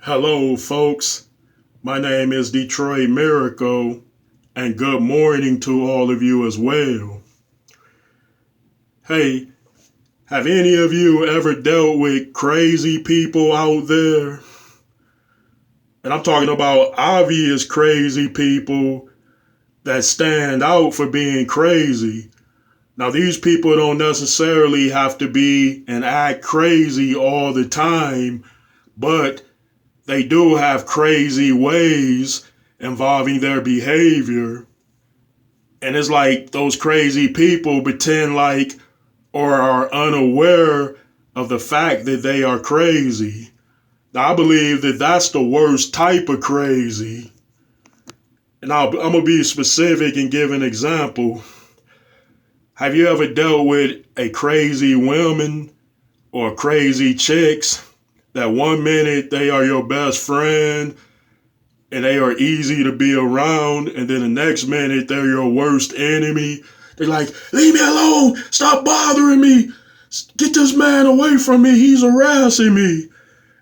Hello, folks. My name is Detroit Miracle, and good morning to all of you as well. Hey, have any of you ever dealt with crazy people out there? And I'm talking about obvious crazy people that stand out for being crazy. Now, these people don't necessarily have to be and act crazy all the time, but they do have crazy ways involving their behavior. And it's like those crazy people pretend like or are unaware of the fact that they are crazy. Now, I believe that that's the worst type of crazy. And I'm going to be specific and give an example. Have you ever dealt with a crazy woman or crazy chicks that one minute they are your best friend and they are easy to be around, and then the next minute they're your worst enemy? They're like, leave me alone, stop bothering me, get this man away from me, he's harassing me.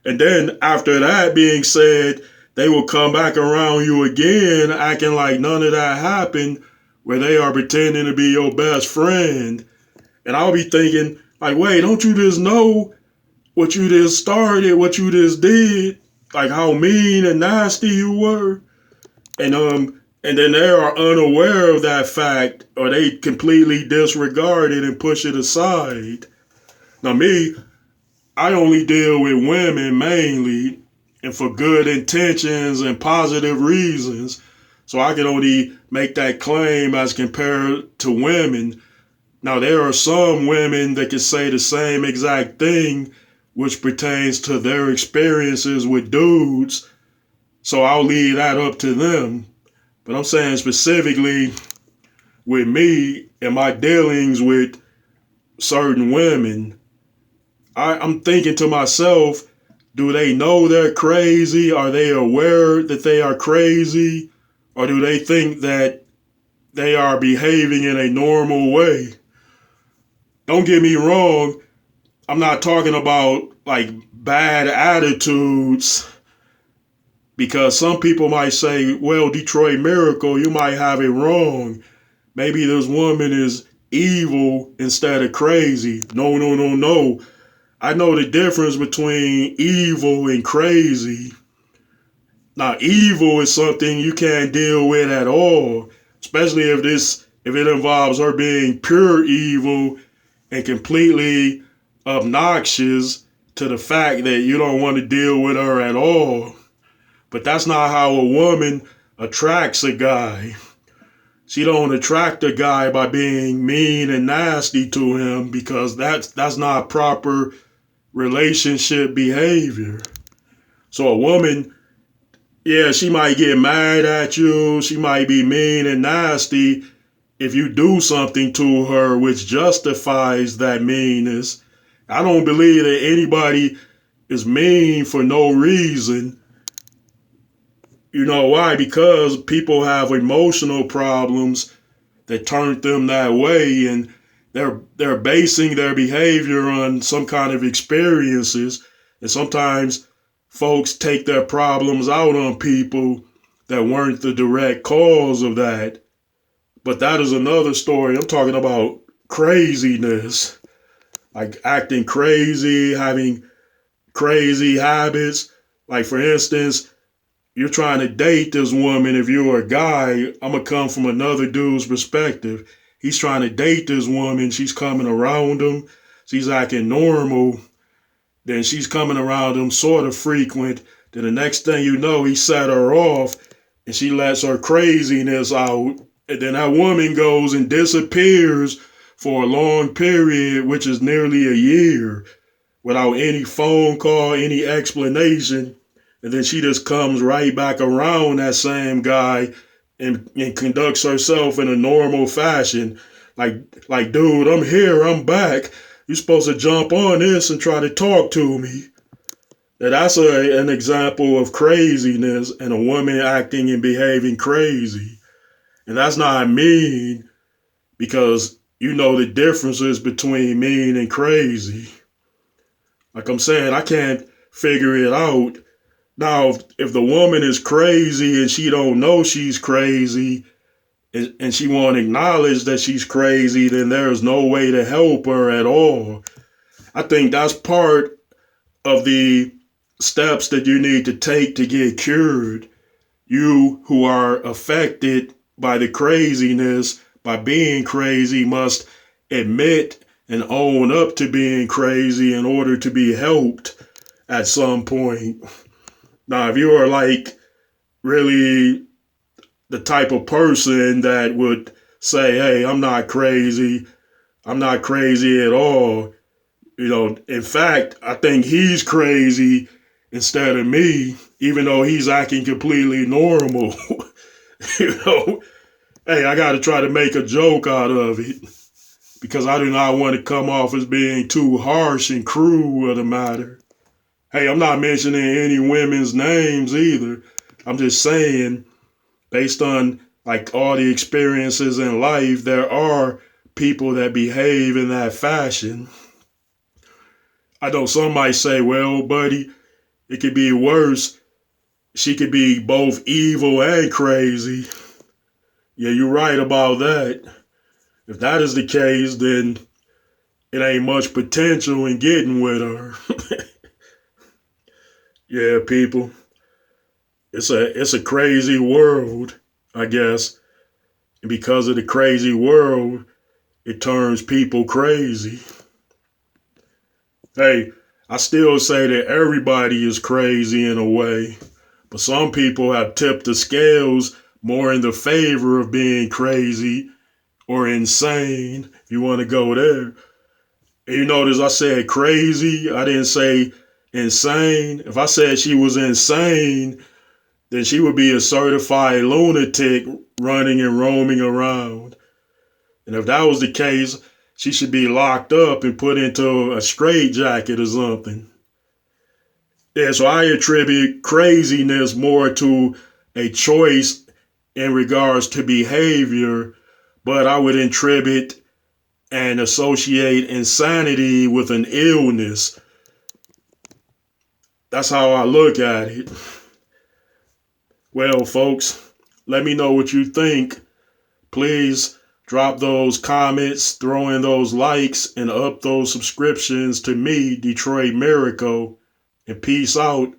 And then after that being said, they will come back around you again acting like none of that happened, where they are pretending to be your best friend. And I'll be thinking, like, wait, don't you just know what you just started, what you just did, like how mean and nasty you were? And then they are unaware of that fact, or they completely disregard it and push it aside. Now me, I only deal with women mainly, and for good intentions and positive reasons. So I can only make that claim as compared to women. Now there are some women that can say the same exact thing, which pertains to their experiences with dudes. So I'll leave that up to them. But I'm saying specifically with me and my dealings with certain women, I'm thinking to myself, do they know they're crazy? Are they aware that they are crazy? Or do they think that they are behaving in a normal way? Don't get me wrong, I'm not talking about like bad attitudes, because some people might say, well, Detroit Miracle, you might have it wrong. Maybe this woman is evil instead of crazy. No, no, no, no. I know the difference between evil and crazy. Now, evil is something you can't deal with at all, especially if it involves her being pure evil and completely obnoxious to the fact that you don't want to deal with her at all. But that's not how a woman attracts a guy. She don't attract a guy by being mean and nasty to him, because that's not proper relationship behavior. So a woman, yeah, she might get mad at you, she might be mean and nasty if you do something to her which justifies that meanness. I don't believe that anybody is mean for no reason. You know why? Because people have emotional problems that turned them that way, and they're basing their behavior on some kind of experiences. And sometimes folks take their problems out on people that weren't the direct cause of that. But that is another story. I'm talking about craziness, like acting crazy, having crazy habits. Like, for instance, you're trying to date this woman. If you're a guy, I'm going to come from another dude's perspective. He's trying to date this woman. She's coming around him. She's acting normal. Then she's coming around him sort of frequent. Then the next thing you know, he set her off and she lets her craziness out. And then that woman goes and disappears for a long period, which is nearly a year, without any phone call, any explanation. And then she just comes right back around that same guy and conducts herself in a normal fashion. Like, dude, I'm here, I'm back. You're supposed to jump on this and try to talk to me. Now, that's an example of craziness and a woman acting and behaving crazy. And that's not mean, because you know the differences between mean and crazy. Like I'm saying, I can't figure it out. Now, if the woman is crazy and she don't know she's crazy and she won't acknowledge that she's crazy, then there's no way to help her at all. I think that's part of the steps that you need to take to get cured. You who are affected by the craziness, by being crazy, must admit and own up to being crazy in order to be helped at some point. Now, if you are like really the type of person that would say, hey, I'm not crazy at all. In fact, I think he's crazy instead of me, even though he's acting completely normal. you know, hey, I got to try to make a joke out of it because I do not want to come off as being too harsh and cruel with the matter. Hey, I'm not mentioning any women's names either. I'm just saying, based on like all the experiences in life, there are people that behave in that fashion. I know some might say, well, buddy, it could be worse. She could be both evil and crazy. Yeah, you're right about that. If that is the case, then it ain't much potential in getting with her. Yeah, people. It's a crazy world, I guess. And because of the crazy world, it turns people crazy. Hey, I still say that everybody is crazy in a way, but some people have tipped the scales more in the favor of being crazy or insane, if you want to go there. And you notice I said crazy, I didn't say insane. If I said she was insane, then she would be a certified lunatic running and roaming around. And if that was the case, she should be locked up and put into a straitjacket or something. Yeah, so I attribute craziness more to a choice in regards to behavior, but I would attribute and associate insanity with an illness. That's how I look at it. Well, folks, let me know what you think. Please drop those comments, throw in those likes, and up those subscriptions to me, Detroit Miracle. And peace out.